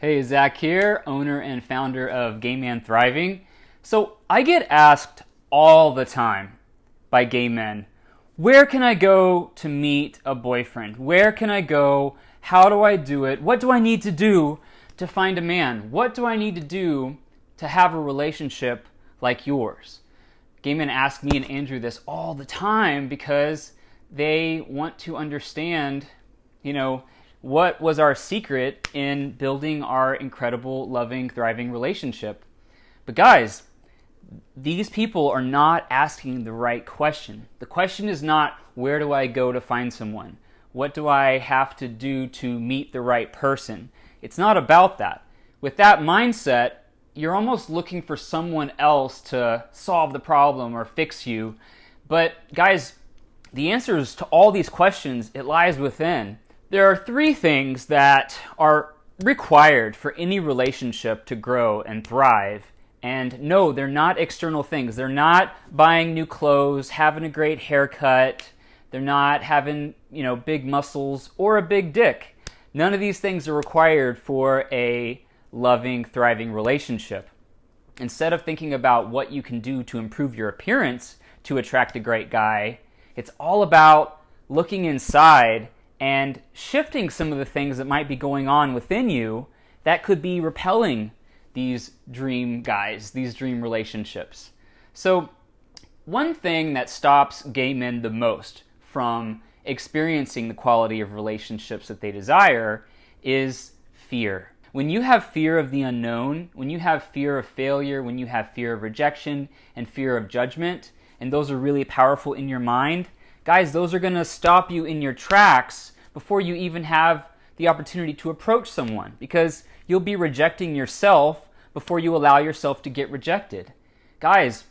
Hey, Zach here, owner and founder of Gay Man Thriving. So I get asked all the time by gay men, where can I go to meet a boyfriend? Where can I go? How do I do it? What do I need to do to find a man? What do I need to do to have a relationship like yours? Gay men ask me and Andrew this all the time because they want to understand, what was our secret in building our incredible, loving, thriving relationship. But guys, these people are not asking the right question. The question is not, where do I go to find someone? What do I have to do to meet the right person? It's not about that. With that mindset, you're almost looking for someone else to solve the problem or fix you. But guys, the answers to all these questions, it lies within. There are three things that are required for any relationship to grow and thrive. And no, they're not external things. They're not buying new clothes, having a great haircut. They're not having, big muscles or a big dick. None of these things are required for a loving, thriving relationship. Instead of thinking about what you can do to improve your appearance to attract a great guy, it's all about looking inside and shifting some of the things that might be going on within you that could be repelling these dream guys, these dream relationships. So one thing that stops gay men the most from experiencing the quality of relationships that they desire is fear. When you have fear of the unknown, when you have fear of failure, when you have fear of rejection and fear of judgment, and those are really powerful in your mind, guys, those are going to stop you in your tracks before you even have the opportunity to approach someone, because you'll be rejecting yourself before you allow yourself to get rejected. Guys,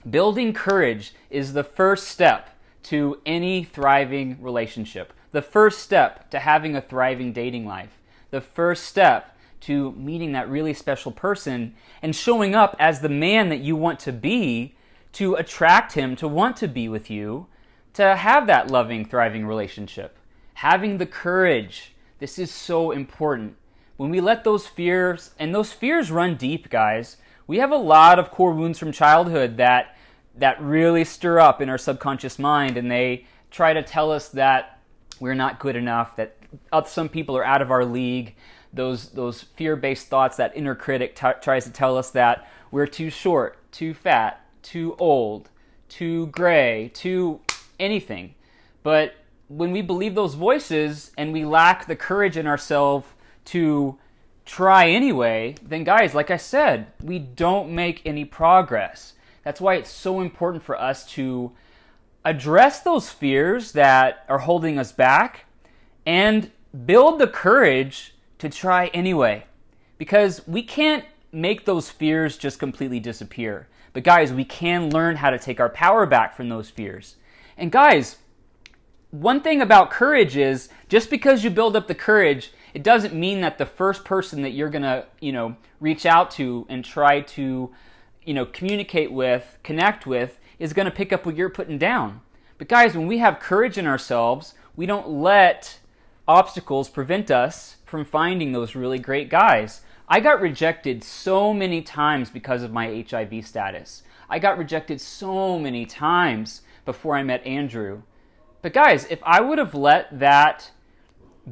building courage is the first step to any thriving relationship, the first step to having a thriving dating life, the first step to meeting that really special person and showing up as the man that you want to be, to attract him to want to be with you, to have that loving, thriving relationship. Having the courage, this is so important. When we let those fears, and those fears run deep, guys, we have a lot of core wounds from childhood that really stir up in our subconscious mind, and they try to tell us that we're not good enough, that some people are out of our league. Those fear-based thoughts, that inner critic tries to tell us that we're too short, too fat, too old, too gray, too anything. But when we believe those voices and we lack the courage in ourselves to try anyway, then guys, like I said, we don't make any progress. That's why it's so important for us to address those fears that are holding us back and build the courage to try anyway. Because we can't make those fears just completely disappear. But guys, we can learn how to take our power back from those fears. And guys, one thing about courage is, just because you build up the courage, it doesn't mean that the first person that you're going to, reach out to and try to, communicate with, connect with, is going to pick up what you're putting down. But guys, when we have courage in ourselves, we don't let obstacles prevent us from finding those really great guys. I got rejected so many times because of my HIV status. I got rejected so many times before I met Andrew. But guys, if I would have let that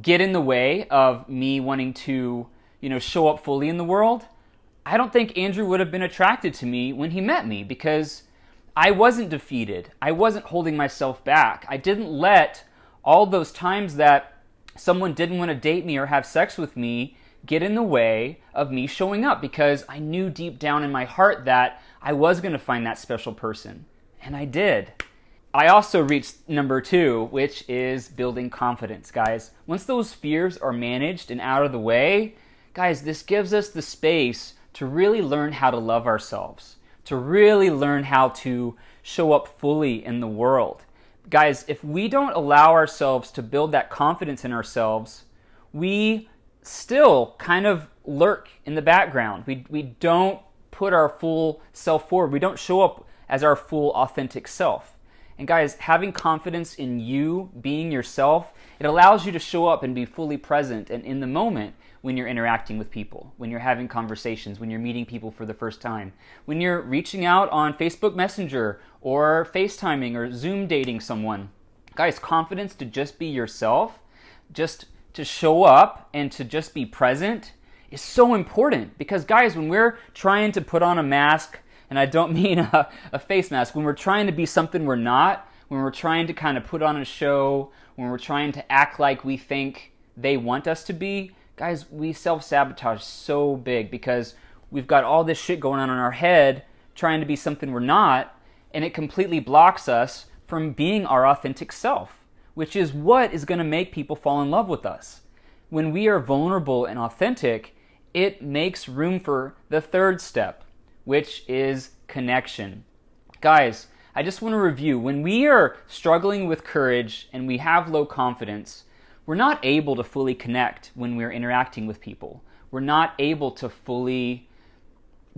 get in the way of me wanting to, show up fully in the world, I don't think Andrew would have been attracted to me when he met me, because I wasn't defeated. I wasn't holding myself back. I didn't let all those times that someone didn't want to date me or have sex with me get in the way of me showing up, because I knew deep down in my heart that I was going to find that special person. And I did. I also reached number 2, which is building confidence, guys. Once those fears are managed and out of the way, guys, this gives us the space to really learn how to love ourselves, to really learn how to show up fully in the world. Guys, if we don't allow ourselves to build that confidence in ourselves, we still kind of lurk in the background. We don't put our full self forward. We don't show up as our full authentic self. And guys, having confidence in you being yourself, it allows you to show up and be fully present and in the moment when you're interacting with people, when you're having conversations, when you're meeting people for the first time, when you're reaching out on Facebook Messenger or FaceTiming or Zoom dating someone. Guys, confidence to just be yourself, just to show up and to just be present is so important. Because guys, when we're trying to put on a mask, and I don't mean a face mask, when we're trying to be something we're not, when we're trying to kind of put on a show, when we're trying to act like we think they want us to be, guys, we self-sabotage so big because we've got all this shit going on in our head trying to be something we're not, and it completely blocks us from being our authentic self, which is what is going to make people fall in love with us. When we are vulnerable and authentic, it makes room for the third step, which is connection. Guys, I just want to review. When we are struggling with courage and we have low confidence, we're not able to fully connect when we're interacting with people. We're not able to fully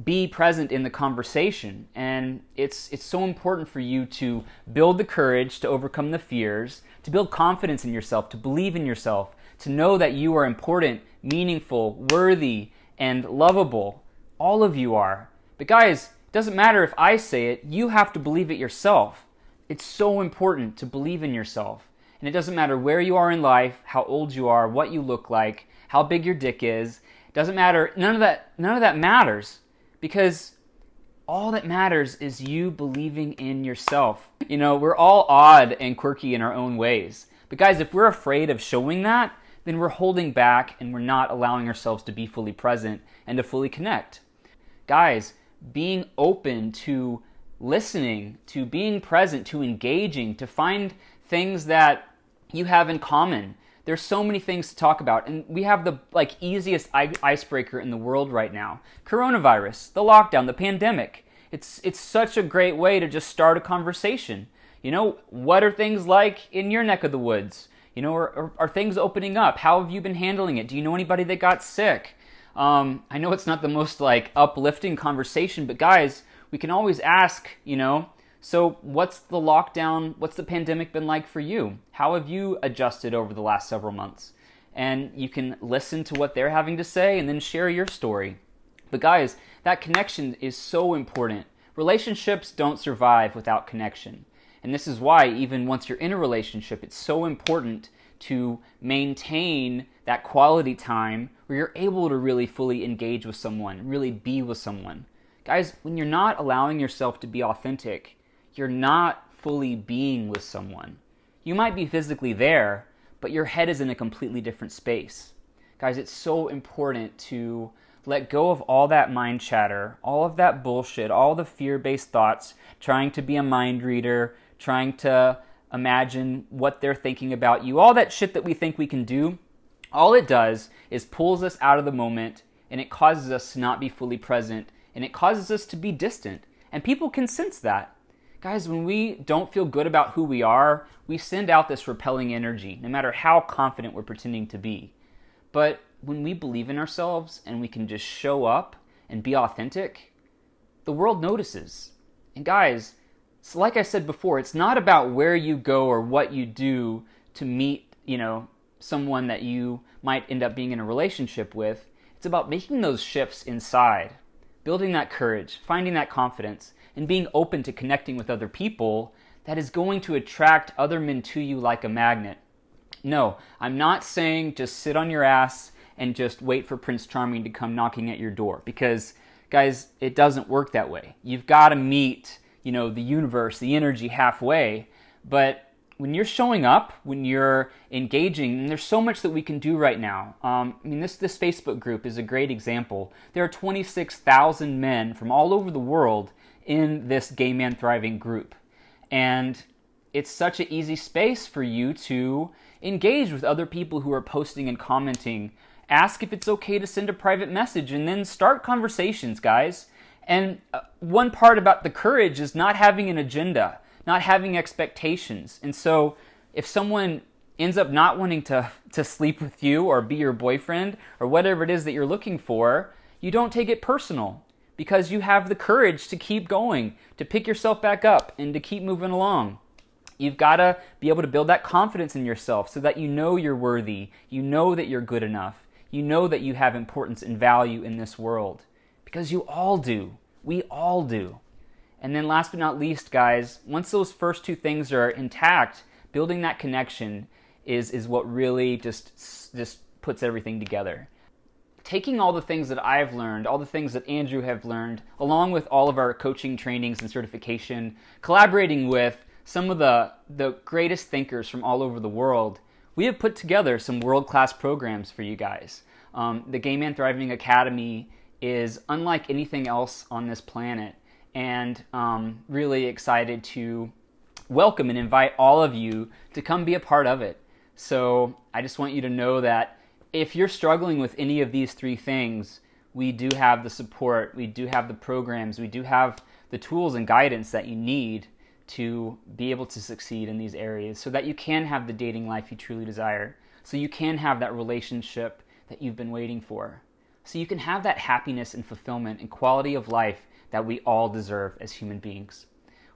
be present in the conversation. And it's so important for you to build the courage to overcome the fears, to build confidence in yourself, to believe in yourself, to know that you are important, meaningful, worthy, and lovable. All of you are. But guys, it doesn't matter if I say it, you have to believe it yourself. It's so important to believe in yourself. And it doesn't matter where you are in life, how old you are, what you look like, how big your dick is. It doesn't matter. None of that matters. Because all that matters is you believing in yourself. You know, we're all odd and quirky in our own ways. But guys, if we're afraid of showing that, then we're holding back and we're not allowing ourselves to be fully present and to fully connect. Guys, being open to listening, to being present, to engaging, to find things that you have in common. There's so many things to talk about, and we have the easiest icebreaker in the world right now. Coronavirus, the lockdown, the pandemic. It's such a great way to just start a conversation. You know, what are things like in your neck of the woods? You know, are things opening up? How have you been handling it? Do you know anybody that got sick? I know it's not the most uplifting conversation, but guys, we can always ask, you know, so what's the lockdown, what's the pandemic been like for you? How have you adjusted over the last several months? And you can listen to what they're having to say and then share your story. But guys, that connection is so important. Relationships don't survive without connection. And this is why even once you're in a relationship, it's so important to maintain that quality time where you're able to really fully engage with someone, really be with someone. Guys, when you're not allowing yourself to be authentic, you're not fully being with someone. You might be physically there, but your head is in a completely different space. Guys, it's so important to let go of all that mind chatter, all of that bullshit, all the fear-based thoughts, trying to be a mind reader, trying to imagine what they're thinking about you, all that shit that we think we can do. All it does is pulls us out of the moment, and it causes us to not be fully present, and it causes us to be distant. And people can sense that. Guys, when we don't feel good about who we are, we send out this repelling energy, no matter how confident we're pretending to be. But when we believe in ourselves and we can just show up and be authentic, the world notices. And guys, so like I said before, it's not about where you go or what you do to meet, you know, someone that you might end up being in a relationship with. It's about making those shifts inside, building that courage, finding that confidence, and being open to connecting with other people that is going to attract other men to you like a magnet. No, I'm not saying just sit on your ass and just wait for Prince Charming to come knocking at your door, because, guys, it doesn't work that way. You've got to meet, you know, the universe, the energy halfway. But when you're showing up, when you're engaging, and there's so much that we can do right now. This Facebook group is a great example. There are 26,000 men from all over the world in this Gay Man Thriving group. And it's such an easy space for you to engage with other people who are posting and commenting. Ask if it's okay to send a private message, and then start conversations, guys. And one part about the courage is not having an agenda, not having expectations. And so if someone ends up not wanting to sleep with you or be your boyfriend or whatever it is that you're looking for, you don't take it personal, because you have the courage to keep going, to pick yourself back up and to keep moving along. You've got to be able to build that confidence in yourself so that you know you're worthy, you know that you're good enough, you know that you have importance and value in this world. Because you all do. We all do. And then last but not least, guys, once those first two things are intact, building that connection is what really just puts everything together. Taking all the things that I've learned, all the things that Andrew have learned, along with all of our coaching trainings and certification, collaborating with some of the greatest thinkers from all over the world, we have put together some world-class programs for you guys. The Gay Man Thriving Academy is unlike anything else on this planet, and really excited to welcome and invite all of you to come be a part of it. So I just want you to know that if you're struggling with any of these three things, we do have the support, we do have the programs, we do have the tools and guidance that you need to be able to succeed in these areas so that you can have the dating life you truly desire, so you can have that relationship that you've been waiting for, so you can have that happiness and fulfillment and quality of life that we all deserve as human beings.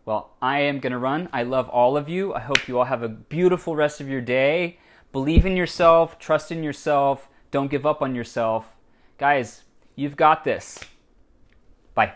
Well, I am going to run. I love all of you. I hope you all have a beautiful rest of your day. Believe in yourself, trust in yourself, don't give up on yourself. Guys, you've got this. Bye.